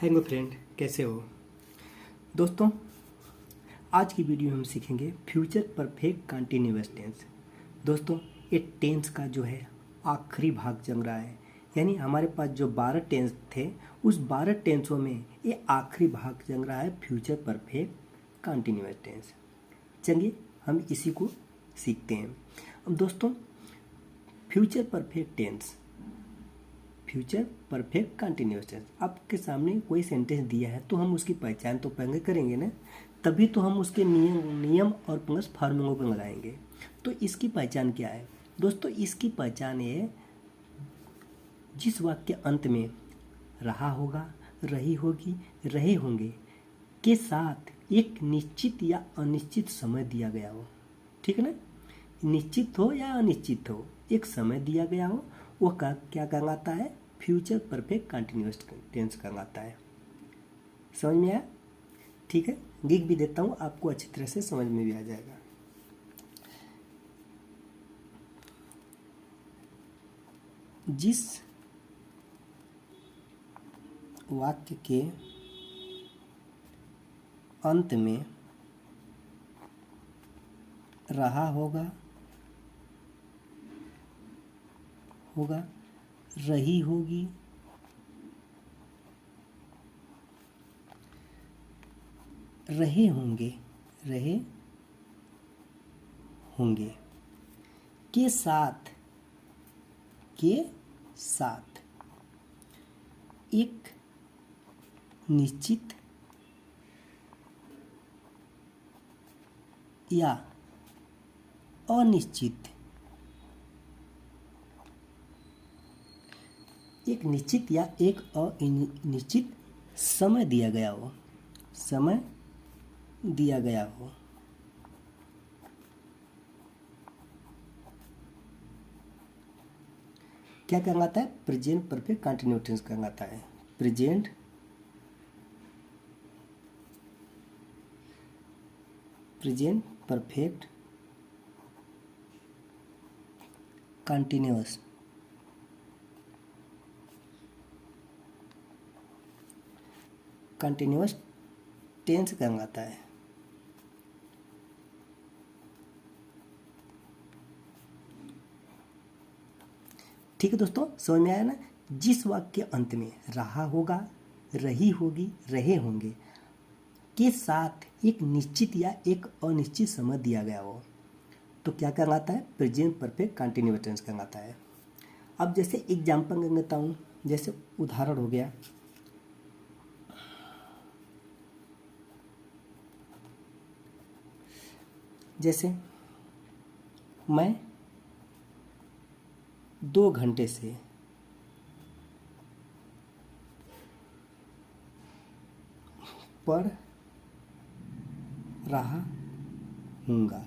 Hello friend, कैसे हो दोस्तों। आज की वीडियो हम सीखेंगे फ्यूचर परफेक्ट कंटिन्यूअस टेंस। दोस्तों, ये टेंस का जो है आखिरी भाग चल रहा है, यानी हमारे पास जो 12 टेंस थे उस 12 टेंसों में ये आखिरी भाग चल रहा है फ्यूचर परफेक्ट कंटिन्यूअस टेंस। चलिए हम इसी को सीखते हैं। अब दोस्तों, future perfect tense, future perfect continuous tense, आपके सामने कोई सेंटेंस दिया है तो हम उसकी पहचान तो पहले करेंगे ना, तभी तो हम उसके नियम और प्लस फार्मूलों पर लगाएंगे। तो इसकी पहचान क्या है दोस्तों? इसकी पहचान ये, जिस वाक्य अंत में रहा होगा, रही होगी, रहे होंगे के साथ एक निश्चित या अनिश्चित समय दिया गया हो। ठीक है ना? निश्चित हो या अनिश्चित हो, एक समय दिया गया हो, वो क्या कहलाता है? फ्यूचर परफेक्ट कंटिन्यूअस टेंस कहलाता है। समझ में आया? ठीक है, लिख भी देता हूँ, आपको अच्छी तरह से समझ में भी आ जाएगा। जिस वाक्य के अंत में रहा होगा, रही होगी, रहे होंगे के साथ एक निश्चित या अनिश्चित, एक निश्चित या एक अनिश्चित समय दिया गया हो, क्या कहलाता है? प्रेजेंट परफेक्ट कंटिन्यूअस टेंस कहलाता है। प्रेजेंट परफेक्ट कंटिन्यूअस टेंस कहलाता है। ठीक है दोस्तों, समझ में आया ना? जिस वाक्य अंत में रहा होगा, रही होगी, रहे होंगे के साथ एक निश्चित या एक अनिश्चित समय दिया गया हो, तो क्या कहलाता है? प्रेजेंट परफेक्ट कंटिन्यूअस टेंस कहलाता है। अब जैसे एग्जाम्पल देता हूँ, जैसे उदाहरण हो गया, जैसे मैं 2 घंटे से पढ़ रहा हूँगा।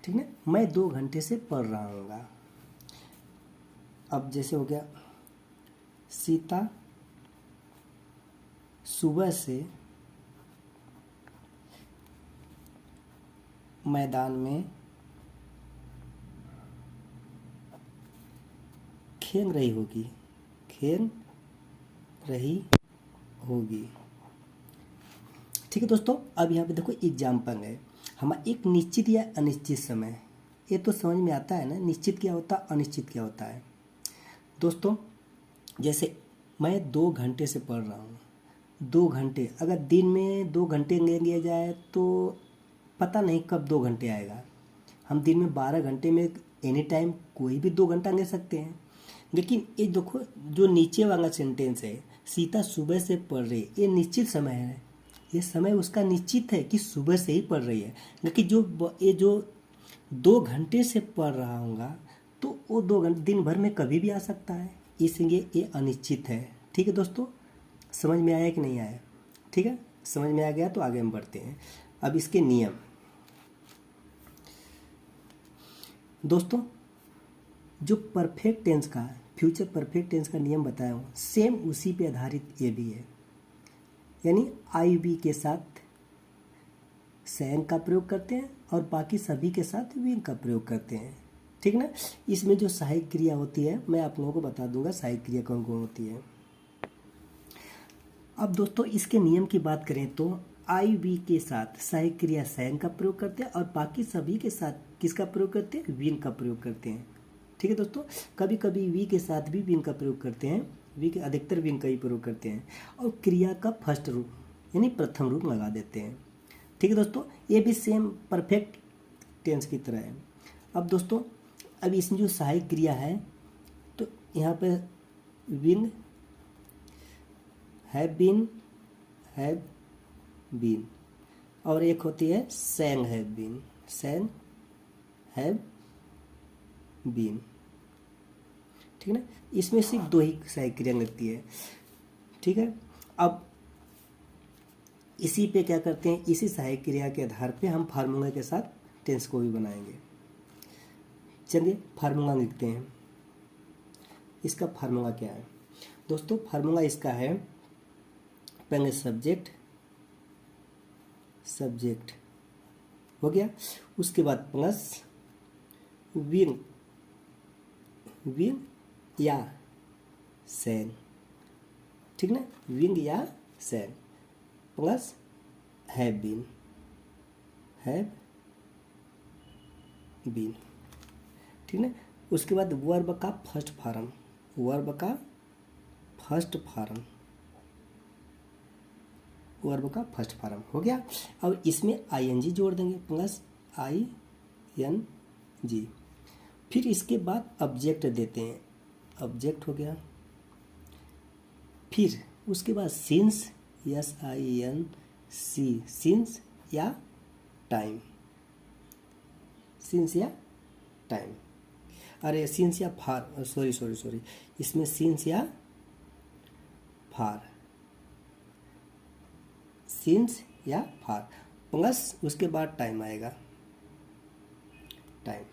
ठीक है, मैं 2 घंटे से पढ़ रहा हूँगा। अब जैसे हो गया, सीता सुबह से मैदान में खेल रही होगी। ठीक है दोस्तों, अब यहाँ पे देखो एग्जाम्पल है हमारा, एक निश्चित या अनिश्चित समय। ये तो समझ में आता है ना, निश्चित क्या होता है, अनिश्चित क्या होता है। दोस्तों, जैसे मैं 2 घंटे से पढ़ रहा हूँ, 2 घंटे, अगर दिन में 2 घंटे ले लिया जाए तो पता नहीं कब 2 घंटे आएगा। हम दिन में 12 घंटे में एनी टाइम कोई भी 2 घंटा ले सकते हैं। लेकिन ये देखो, जो नीचे वाला सेंटेंस है, सीता सुबह से पढ़ रही, ये निश्चित समय है, ये समय उसका निश्चित है कि सुबह से ही पढ़ रही है। लेकिन जो 2 घंटे से पढ़ रहा होगा, तो वो 2 घंटे दिन भर में कभी भी आ सकता है, इसलिए ये अनिश्चित है। ठीक है दोस्तों, समझ में आया कि नहीं आया? ठीक है, समझ में आ गया तो आगे हम बढ़ते हैं। अब इसके नियम दोस्तों, जो परफेक्ट टेंस का, फ्यूचर परफेक्ट टेंस का नियम बताया हूँ, सेम उसी पे आधारित ये भी है। यानी आई बी के साथ सैन का प्रयोग करते हैं और बाकी सभी के साथ विन का प्रयोग करते हैं। ठीक ना? इसमें जो सहायक क्रिया होती है मैं आप लोगों को बता दूंगा सहायक क्रिया कौन कौन होती है। अब दोस्तों इसके नियम की बात करें तो आई वी के साथ सहायक क्रिया सैंग का प्रयोग करते हैं और बाकी सभी के साथ किसका प्रयोग करते हैं, विन का प्रयोग करते हैं। ठीक है दोस्तों, कभी कभी वी के साथ भी विन का प्रयोग करते हैं, वी के अधिकतर विन का ही प्रयोग करते हैं और क्रिया का फर्स्ट रूप यानी प्रथम रूप लगा देते हैं। ठीक है दोस्तों, ये भी सेम परफेक्ट टेंस की तरह है। अब दोस्तों अब इसमें जो सहायक क्रिया है तो यहाँ पे विन, हैव बीन और एक होती है sang have been, sang have been. ठीक है ना, इसमें सिर्फ दो ही सहायक क्रिया लगती है। ठीक है, अब इसी पे क्या करते हैं, इसी सहायक क्रिया के आधार पे हम फार्मूला के साथ टेंस को भी बनाएंगे। चलिए फार्मूला लिखते हैं। इसका फार्मूला क्या है दोस्तों, फार्मूला इसका है पहले सब्जेक्ट हो गया, उसके बाद प्लस विन या सैन। ठीक ना, विन या सैन प्लस हैव बीन। ठीक ना, उसके बाद वर्ब का फर्स्ट फार्म हो गया। अब इसमें आईएनजी जोड़ देंगे प्लस ING। फिर इसके बाद ऑब्जेक्ट देते हैं, ऑब्जेक्ट हो गया। फिर उसके बाद सिंस SINC, सिंस या टाइम, अरे सिंस या फार, सॉरी इसमें सिंस या फार प्लस उसके बाद टाइम आएगा, टाइम।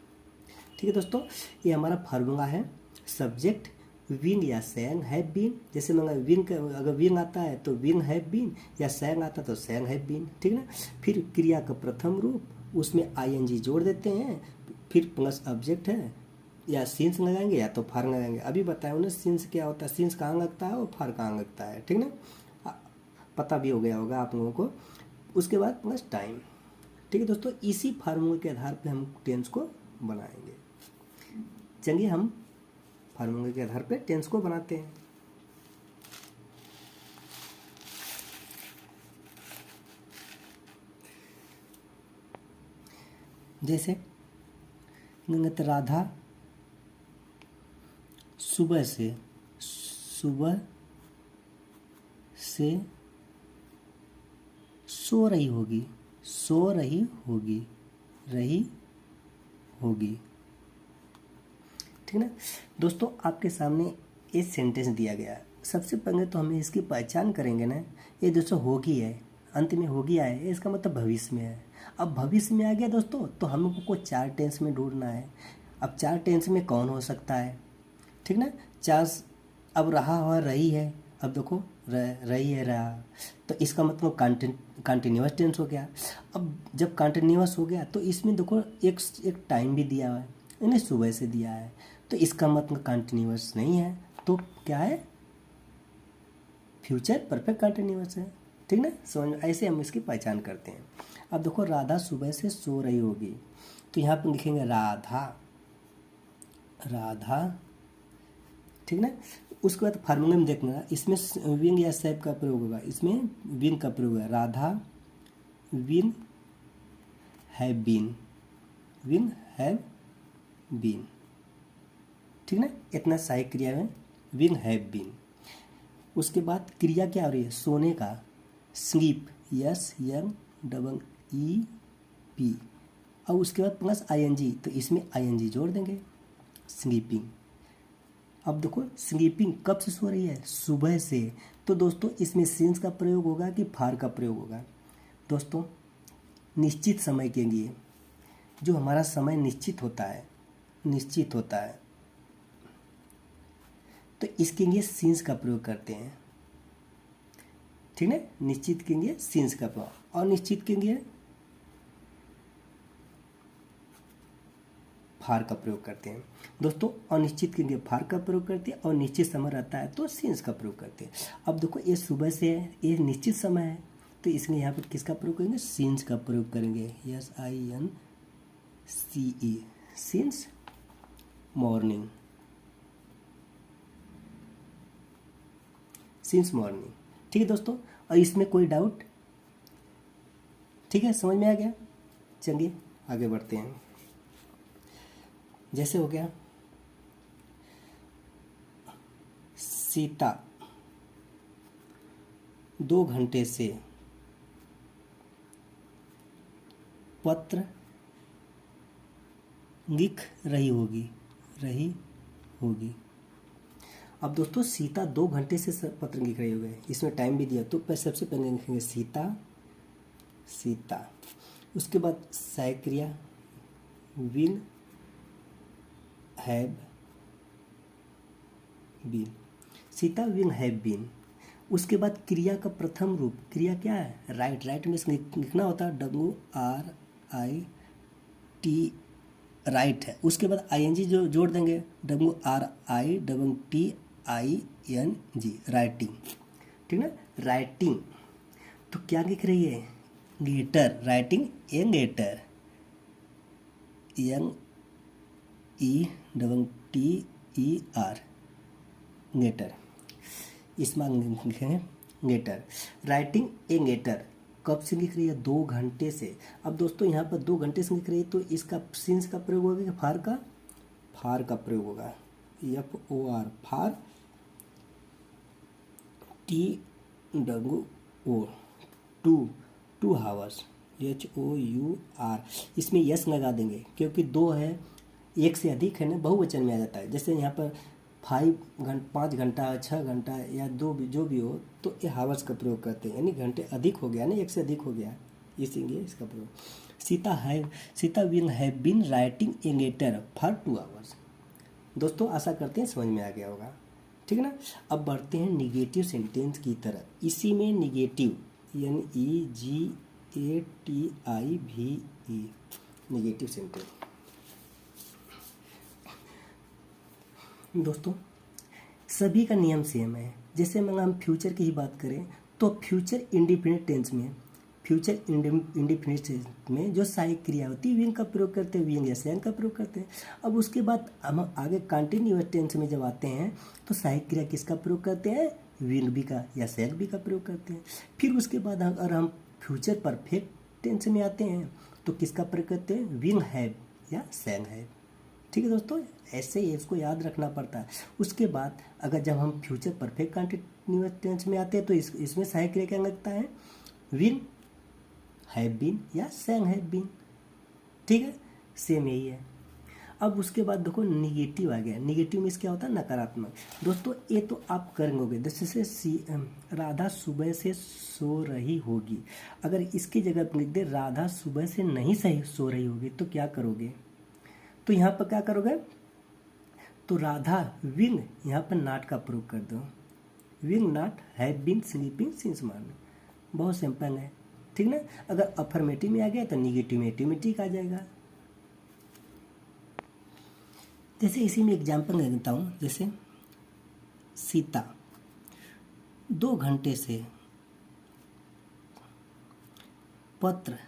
ठीक है दोस्तों, ये हमारा फार्मूला है। सब्जेक्ट विन या सैंग हैव बीन, जैसे मतलब विन का अगर विन आता है तो विन हैव बीन, या सैंग आता तो सैंग हैव बीन। ठीक ना, फिर क्रिया का प्रथम रूप उसमें ING जोड़ देते हैं, फिर प्लस ऑब्जेक्ट है, या सिंस लगाएंगे या तो फार लगाएंगे। अभी बताया उन्हें सिंस क्या होता है, सिंस कहाँ लगता है और फार कहाँ लगता है। ठीक ना, पता भी हो गया होगा आप लोगों को। उसके बाद प्लस टाइम। ठीक है दोस्तों, इसी फार्मूले के आधार पर हम टेंस को बनाएंगे। चलिए हम फार्मूले के आधार पर टेंस को बनाते हैं। जैसे राधा सुबह से सो रही होगी। ठीक ना दोस्तों, आपके सामने ये सेंटेंस दिया गया है। सबसे पहले तो हमें इसकी पहचान करेंगे ना, ये दोस्तों होगी है, अंत में होगी आए, इसका मतलब भविष्य में है। अब भविष्य में आ गया दोस्तों तो हमको 4 टेंस में ढूंढना है। अब 4 टेंस में कौन हो सकता है, ठीक ना, 4। अब रहा हुआ रही है, अब देखो रही है रहा, तो इसका मतलब कंटिन्यूअस टेंस हो गया। अब जब कंटिन्यूअस हो गया तो इसमें देखो एक टाइम भी दिया हुआ है, इन्हें सुबह से दिया है, तो इसका मतलब कंटिन्यूअस नहीं है, तो क्या है, फ्यूचर परफेक्ट कंटिन्यूअस है। ठीक ना, समझ, ऐसे हम इसकी पहचान करते हैं। अब देखो राधा सुबह से सो रही होगी, तो यहाँ पर लिखेंगे राधा। ठीक ना, उसके बाद फार्मूले में देखना, इसमें विन या सैब का प्रयोग होगा, इसमें विन का प्रयोग है। Radha will have been. ठीक ना, इतना सहायक क्रिया में विन हैव बीन। उसके बाद क्रिया क्या हो रही है, सोने का, स्लीप, SLEEP, और उसके बाद प्लस ING, तो इसमें ING जोड़ देंगे, स्लीपिंग। अब देखो स्लीपिंग कब से सो रही है, सुबह से, तो दोस्तों इसमें सिंस का प्रयोग होगा कि फार का प्रयोग होगा। दोस्तों निश्चित समय के लिए जो हमारा समय निश्चित होता है तो इसके लिए सिंस का प्रयोग करते हैं। ठीक है, निश्चित के लिए सिंस का प्रयोग, और निश्चित के लिए फार का प्रयोग करते हैं। दोस्तों अनिश्चित के लिए फार का प्रयोग करते हैं और निश्चित समय रहता है तो सिंस का प्रयोग करते हैं। अब देखो ये सुबह से है, ये निश्चित समय है, तो इसलिए यहाँ पर किसका प्रयोग करेंगे? सिंस का प्रयोग करेंगे। SINCE, since morning, since morning. ठीक है दोस्तों, और इसमें कोई डाउट? ठीक है, समझ में आ गया? चलिए आगे बढ़ते हैं। जैसे हो गया सीता 2 घंटे से पत्र लिख रही होगी। अब दोस्तों सीता 2 घंटे से पत्र लिख रही होगी, इसमें टाइम भी दिया, तो सबसे पहले लिखेंगे सीता। उसके बाद सहायक क्रिया will have been, Sita will have been. उसके बाद क्रिया का प्रथम रूप, क्रिया क्या है? राइट में लिखना होता है WRIT, राइट है। उसके बाद ING जो जोड़ देंगे, WRITTING, राइटिंग। ठीक ना, राइटिंग। तो क्या लिख रही है? Letter, writing a letter, NETTER, letter. इसमें लिखेंगे लेटर, राइटिंग ए लेटर। कब से लिख रही है? 2 घंटे से। अब दोस्तों यहाँ पर 2 घंटे से लिख रही है, तो इसका सिंस का प्रयोग होगा कि फार का प्रयोग होगा। FOR, far, TWO, 2 hours, HOUR। इसमें यस लगा देंगे क्योंकि 2 है, 1 से अधिक है ना, बहुवचन में आ जाता है। जैसे यहाँ पर 5 घंटा 6 घंटा या 2 जो भी हो, तो ये हावर्स का प्रयोग करते हैं, यानी घंटे अधिक हो गया ना, 1 से अधिक हो गया, इसीलिए इसका प्रयोग। Sita will have been writing a letter for 2 hours. दोस्तों आशा करते हैं समझ में आ गया होगा। ठीक है ना, अब बढ़ते हैं निगेटिव सेंटेंस की तरफ। इसी में निगेटिव NEGATIVE, निगेटिव सेंटेंस। दोस्तों सभी का नियम सेम है। जैसे अगर हम फ्यूचर की ही बात करें तो फ्यूचर इंडिफिनिट टेंस में जो सहायक क्रिया होती है विंग का प्रयोग करते हैं, विंग या सैंग का प्रयोग करते हैं। अब उसके बाद हम आगे कंटिन्यूअस टेंस में जब आते हैं तो सहायक क्रिया किसका प्रयोग करते हैं? विंग भी का या सैंग भी का प्रयोग करते हैं। फिर उसके बाद अगर हम फ्यूचर परफेक्ट टेंस में आते हैं तो किसका प्रयोग करते हैं? विंग हैव या सैंग हैव। ठीक है दोस्तों, ऐसे ही इसको याद रखना पड़ता है। उसके बाद अगर जब हम फ्यूचर परफेक्ट कंटिन्यूअस टेंस में आते हैं तो इसमें सहायक क्रिया क्या लगता है? विल हैव बीन या सैंग हैव बीन। ठीक है, सेम यही है। अब उसके बाद देखो निगेटिव आ गया। निगेटिव में क्या होता है? नकारात्मक। दोस्तों ये तो आप करेंगे, जैसे राधा सुबह से सो रही होगी। अगर इसकी जगह पर लिख दे राधा सुबह से नहीं सो रही होगी, तो क्या करोगे? तो यहाँ पर क्या करोगे? तो राधा विल, यहाँ पर नॉट का प्रयोग कर दो, will not have been sleeping since morning. बहुत सिंपल है। ठीक ना, अगर अफर्मेटिव में आ गया तो निगेटिव में ऑटोमेटिक आ जाएगा। जैसे इसी में एग्जाम्पल ले लेता हूँ। जैसे सीता 2 घंटे से पत्र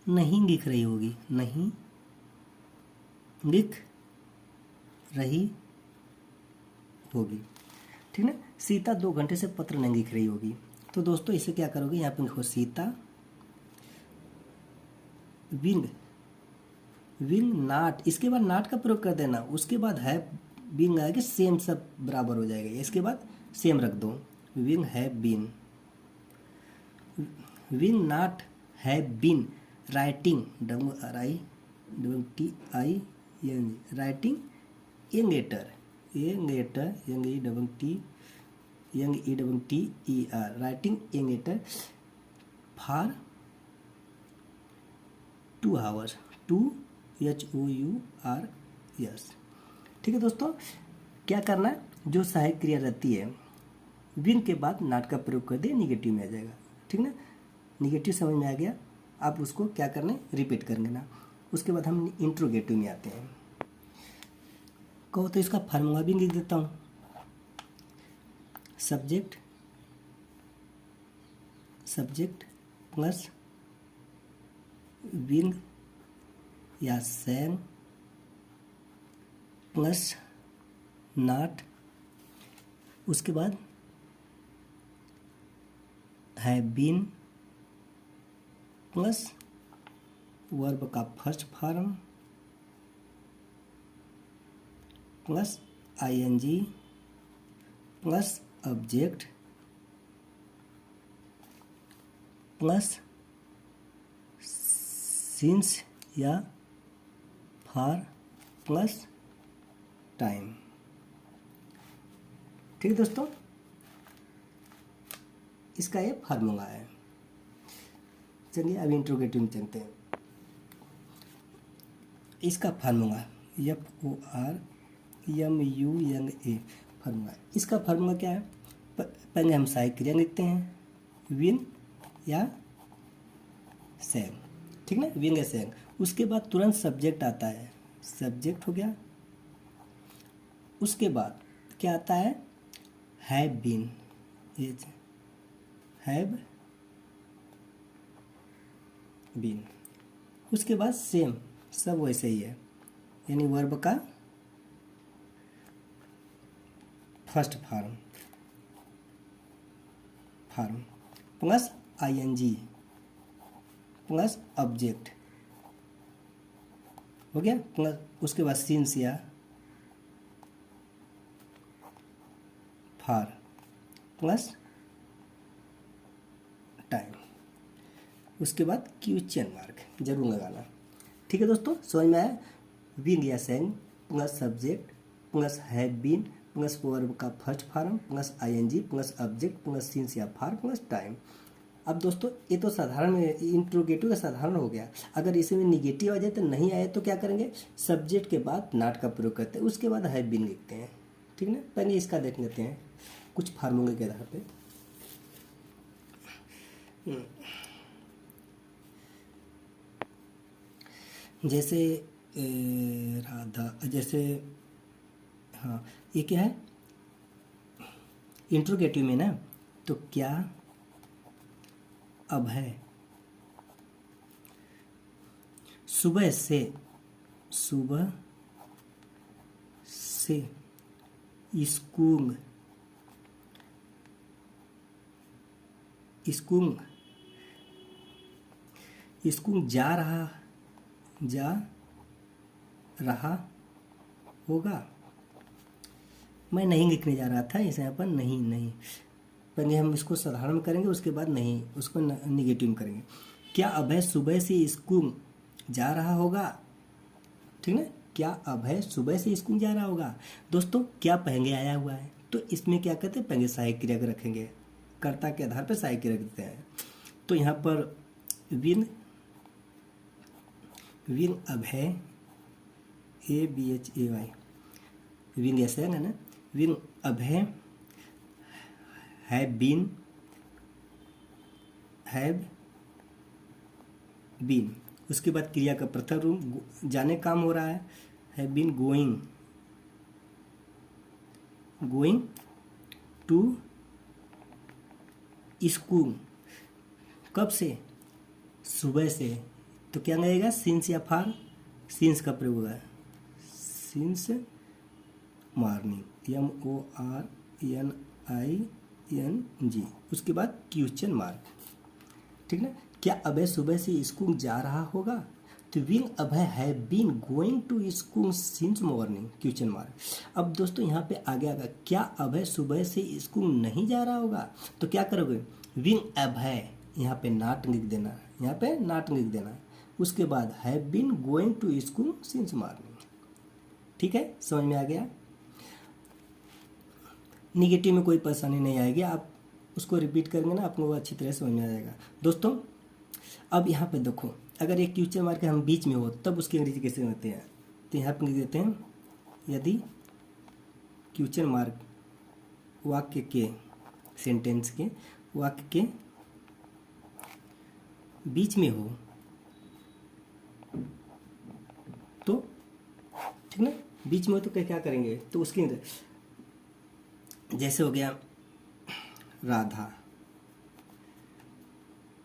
नहीं लिख रही होगी, नहीं लिख रही होगी। ठीक ना, सीता 2 घंटे से पत्र नहीं लिख रही होगी। तो दोस्तों इसे क्या करोगे? यहाँ पे लिखो सीता विल नॉट, इसके बाद नॉट का प्रयोग कर देना। उसके बाद हैव बीन आएगा, सेम सब बराबर हो जाएगा। इसके बाद सेम रख दो, will have been, will not have been writing, WRITING, writing a letter, ETTER, writing a letter for 2 hours, 2 HOURS। ठीक है दोस्तों, क्या करना है? जो सहायक क्रिया रहती है विल के बाद नॉट का प्रयोग कर दे, निगेटिव में आ जाएगा। ठीक ना, निगेटिव समझ में आ गया। आप उसको क्या करना है? रिपीट करेंगे ना। उसके बाद हम इंट्रोगेटिव में आते हैं। कहो तो इसका फार्मूला भी लिख देता हूँ। सब्जेक्ट प्लस विंग या सैंग प्लस नॉट, उसके बाद है बीन प्लस वर्ब का first form plus ING plus object plus since या फॉर प्लस टाइम। ठीक है दोस्तों, इसका ये फार्मूला है। चलिए अब इंट्रोगेटिव में चलते हैं। इसका फार्मूला FORMULA फार्मूला। इसका फार्मूला क्या है? पहले हम सहायक क्रिया लिखते हैं, विन या सैंग, ठीक ना, विन या सैंग। उसके बाद तुरंत सब्जेक्ट आता है, सब्जेक्ट हो गया। उसके बाद क्या आता है? Have been, have been. उसके बाद सेम, सब वैसे ही है, यानी वर्ब का first form plus ING plus object हो गया, प्लस उसके बाद सिंस या फॉर प्लस टाइम। उसके बाद क्वेश्चन मार्क जरूर लगाना। ठीक है दोस्तों, समझ में आया? विन या सैंग plus subject plus have been plus verb का first form plus ING plus object plus since या फॉर प्लस टाइम। अब दोस्तों ये तो साधारण में इंट्रोगेटिव का साधारण हो गया। अगर इसमें निगेटिव आ जाए तो नहीं आए तो क्या करेंगे? सब्जेक्ट के बाद नॉट का प्रयोग करते हैं, उसके बाद हैव बीन लिखते हैं। ठीक ना, पहले इसका देख लेते हैं कुछ फार्मूले के आधार पे। जैसे जैसे हाँ, ये क्या है इंट्रोगेटिव में ना, तो क्या अब है सुबह से स्कूल जा रहा होगा। मैं नहीं लिखने जा रहा था, इसे यहाँ पर नहीं, पहले हम इसको साधारण में करेंगे, उसके बाद नहीं, उसको निगेटिव में करेंगे। क्या अभय सुबह से स्कूल जा रहा होगा? ठीक है, क्या अभय सुबह से स्कूल जा रहा होगा? दोस्तों क्या पहले आया हुआ है, तो इसमें क्या कहते हैं? पहले सहायक क्रिया को रखेंगे, कर्ता के आधार पर सहायक क्रिया रखते हैं। तो यहाँ पर विन अभय ABHAY, विन ऐसे है ना, विन अभय हैव बीन। उसके बाद क्रिया का प्रथम रूप जाने काम हो रहा है, have been going to school. कब से? सुबह से। तो क्या लगेगा? सिंस या फॉर, सिंस का प्रयोग होगा, सिंस मॉर्निंग MORNING। उसके बाद क्वेश्चन मार्क। ठीक ना, क्या अभय सुबह से स्कूल जा रहा होगा? तो will Abhay have been going to school since morning question mark. अब दोस्तों यहाँ पे आगे आगा, क्या अभय सुबह से स्कूल नहीं जा रहा होगा? तो क्या करोगे? विल अभय, यहाँ पे नॉट लिख देना, यहाँ पे नॉट लिख देना। उसके बाद have been going to school since morning. ठीक है, समझ में आ गया? निगेटिव में कोई परेशानी नहीं आएगी, आप उसको रिपीट करेंगे ना, आपको अच्छी तरह समझ में आ जाएगा। दोस्तों अब यहाँ पे देखो, अगर एक क्वेश्चन मार्क हम बीच में हो तब उसकी अंग्रेजी कैसे होते हैं? तो यहाँ पे लिख देते हैं, यदि क्वेश्चन मार्क वाक्य के, सेंटेंस के वाक्य के बीच में हो ठीक ना। बीच में हो तो क्या करेंगे, तो उसके जैसे हो गया राधा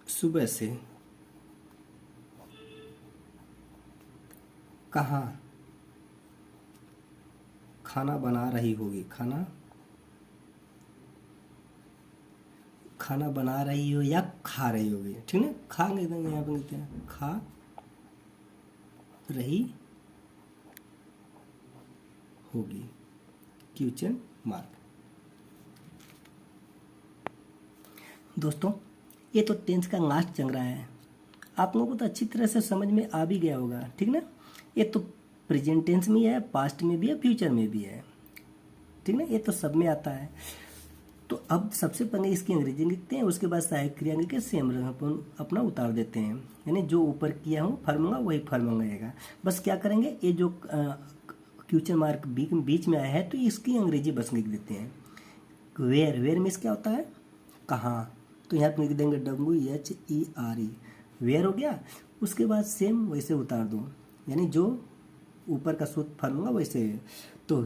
सुबह से कहाँ खाना बना रही होगी, खाना बना रही हो या खा रही होगी, ठीक है। खाएंगे यहाँ पे लिखते हैं खा रही होगी, क्वेश्चन मार्क। दोस्तों ये तो टेंस का लास्ट चल रहा है, आप लोगों को तो अच्छी तरह से समझ में आ भी गया होगा, ठीक ना। ये तो प्रेजेंट टेंस में है, पास्ट में भी है, फ्यूचर में भी है, ठीक ना। ये तो सब में आता है। तो अब सबसे पहले इसकी अंग्रेजी लिखते हैं, उसके बाद सहायक क्रिया लिख के सेम अपन अपना उतार देते हैं, यानी जो ऊपर किया हो फॉर्मूला वही फॉर्मूला रहेगा। बस क्या करेंगे, ये जो क्वेश्चन मार्क बीच में आया है तो इसकी अंग्रेजी बस लिख देते हैं। वेयर, वेयर मीन्स क्या होता है, कहाँ, तो यहाँ पर लिख देंगे WHERE, वेयर हो गया। उसके बाद सेम वैसे उतार दो, यानी जो ऊपर का सूत्र फॉर्मूला वैसे है। तो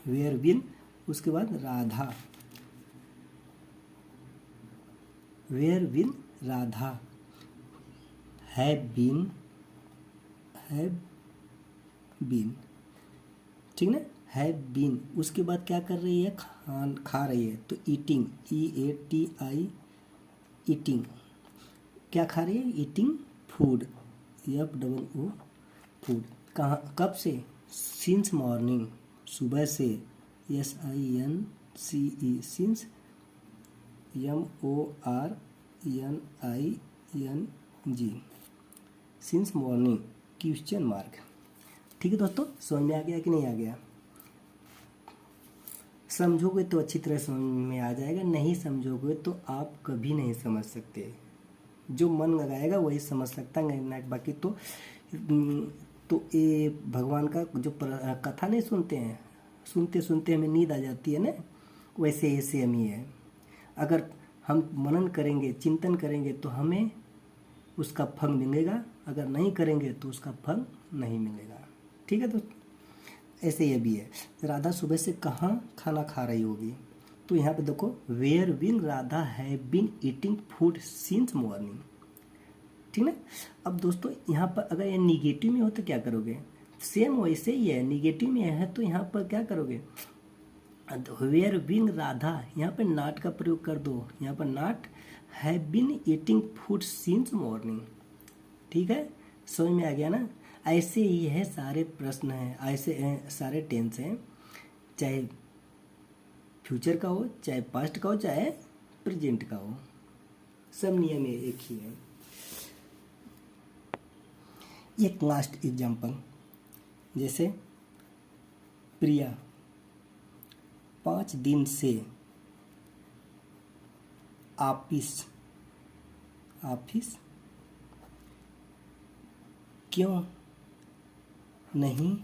वेयर विन, उसके बाद Radha, where will Radha, have been, ठीक ना, हैव बीन। उसके बाद क्या कर रही है, खा रही है, तो ईटिंग, EATI, ईटिंग, क्या खा रही है, ईटिंग फूड, FOO फूड। कहाँ, कब से, सिंस मॉर्निंग, सुबह से, SINCE, since, MORNING, since morning, question mark. ठीक है दोस्तों, समझ में आ गया कि नहीं आ गया। समझोगे तो अच्छी तरह समझ में आ जाएगा, नहीं समझोगे तो आप कभी नहीं समझ सकते। जो मन लगाएगा वही समझ सकता है, बाकी तो ये भगवान का जो कथा नहीं सुनते हैं, सुनते सुनते हमें नींद आ जाती है ना, वैसे ये सेम ही है। अगर हम मनन करेंगे, चिंतन करेंगे तो हमें उसका फल मिलेगा, अगर नहीं करेंगे तो उसका फल नहीं मिलेगा। ठीक है दोस्तों, ऐसे ये भी है। राधा सुबह से कहाँ खाना खा रही होगी, तो यहाँ पे देखो, where will Radha have been eating food since morning, ठीक ना। अब दोस्तों यहाँ पर अगर ये निगेटिव में हो तो क्या करोगे, सेम वैसे ही है, निगेटिव में है तो यहाँ पर क्या करोगे, वेयर विल राधा, यहाँ पर नॉट का प्रयोग कर दो, यहाँ पर not have been eating food since morning. ठीक है, समझ में आ गया ना। ऐसे ही है सारे प्रश्न हैं, ऐसे सारे टेंस हैं, चाहे फ्यूचर का हो, चाहे पास्ट का हो, चाहे प्रेजेंट का हो, सब नियम एक ही है। एक लास्ट एग्जाम्पल, जैसे प्रिया 5 दिन से ऑफिस क्यों नहीं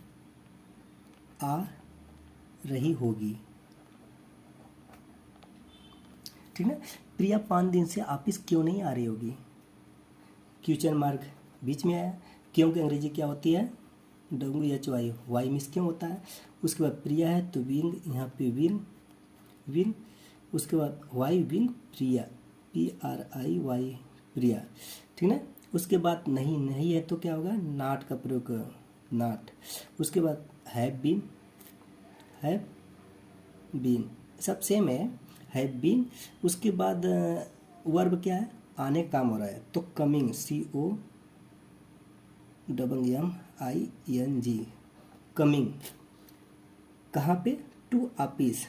आ रही होगी, ठीक है। प्रिया 5 दिन से ऑफिस क्यों नहीं आ रही होगी, क्वेश्चन मार्क बीच में आया। क्यों की अंग्रेजी क्या होती है, WHY, वाई मीन्स क्यों होता है। उसके बाद प्रिया है तो विन, यहाँ पे विन, उसके बाद वाई विन प्रिया, PRIY प्रिया, ठीक है। उसके बाद नहीं है तो क्या होगा, नॉट का प्रयोग, नॉट। उसके बाद हैव बीन, सब सेम है बीन। उसके बाद वर्ब क्या है, आने काम हो रहा है, तो कमिंग, COMMING, कमिंग। कहाँ पे, टू ऑफिस,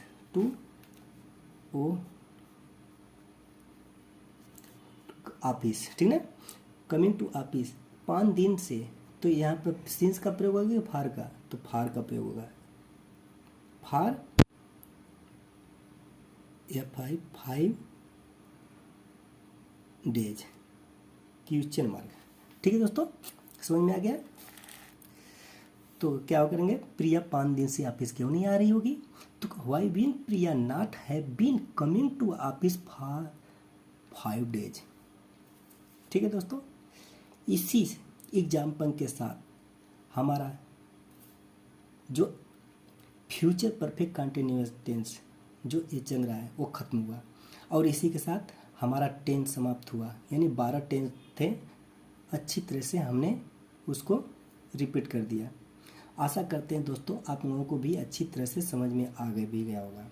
ऑफिस, ठीक है। कमिंग टू ऑफिस 5 दिन से, तो यहाँ पर सिंस का प्रयोग होगा, फार का, तो फार का प्रयोग होगा, फार FI 5 डेज, क्वेश्चन मार्क। ठीक है दोस्तों, समझ में आ गया। तो क्या करेंगे, प्रिया 5 दिन से ऑफिस क्यों नहीं आ रही होगी, तो why been Priya not have been coming to office for 5 days. ठीक है दोस्तों, एग्जाम्पल के साथ हमारा जो फ्यूचर परफेक्ट कंटिन्यूअस टेंस जो ये चल रहा है वो ख़त्म हुआ और इसी के साथ हमारा टेंस समाप्त हुआ। यानी 12 टेंस थे, अच्छी तरह से हमने उसको रिपीट कर दिया। आशा करते हैं दोस्तों आप लोगों को भी अच्छी तरह से समझ में आ गया होगा।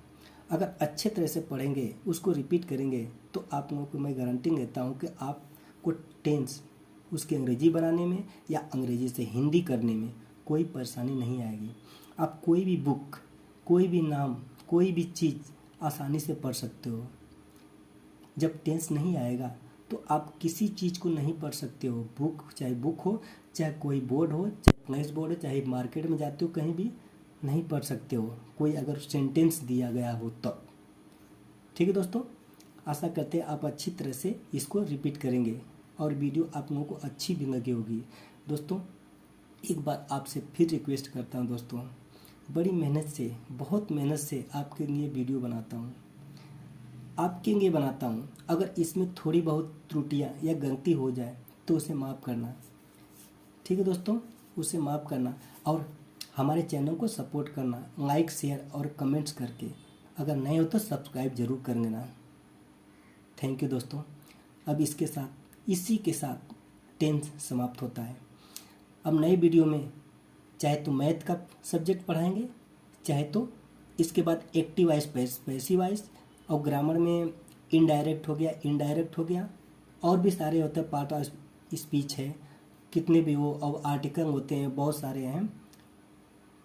अगर अच्छे तरह से पढ़ेंगे, उसको रिपीट करेंगे, तो आप लोगों को मैं गारंटी देता हूँ कि आपको टेंस उसके अंग्रेजी बनाने में या अंग्रेजी से हिंदी करने में कोई परेशानी नहीं आएगी। आप कोई भी बुक, कोई भी नाम, कोई भी चीज़ आसानी से पढ़ सकते हो। जब टेंस नहीं आएगा तो आप किसी चीज़ को नहीं पढ़ सकते हो। चाहे बुक हो, चाहे कोई बोर्ड हो, चाहे इंग्लिश बोर्ड हो, चाहे मार्केट में जाते हो कहीं भी नहीं पढ़ सकते हो, कोई अगर सेंटेंस दिया गया हो तब। ठीक है दोस्तों, आशा करते हैं आप अच्छी तरह से इसको रिपीट करेंगे और वीडियो आप लोगों को अच्छी भी लगी होगी। दोस्तों एक बार आपसे फिर रिक्वेस्ट करता हूँ दोस्तों, बड़ी मेहनत से, बहुत मेहनत से आपके लिए वीडियो बनाता हूँ, आपके लिए बनाता हूँ। अगर इसमें थोड़ी बहुत त्रुटियाँ या गलती हो जाए तो उसे माफ़ करना। ठीक है दोस्तों, उसे माफ़ करना और हमारे चैनल को सपोर्ट करना, लाइक शेयर और कमेंट्स करके। अगर नहीं हो तो सब्सक्राइब जरूर कर लेना। थैंक यू दोस्तों। अब इसी के साथ टेंस समाप्त होता है। अब नए वीडियो में चाहे तो मैथ का सब्जेक्ट पढ़ाएंगे, चाहे तो इसके बाद एक्टिव वॉइस, पैसिव वॉइस और ग्रामर में इनडायरेक्ट हो गया और भी सारे होते हैं, पार्ट ऑफ स्पीच है, कितने भी वो और आर्टिकल होते हैं, बहुत सारे हैं।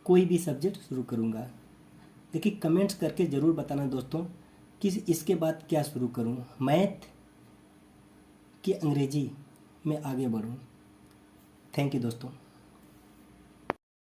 कोई भी सब्जेक्ट शुरू करूँगा। देखिए कमेंट्स करके ज़रूर बताना दोस्तों कि इसके बाद क्या शुरू करूँ, मैथ कि अंग्रेजी में आगे बढ़ूँ। थैंक यू दोस्तों।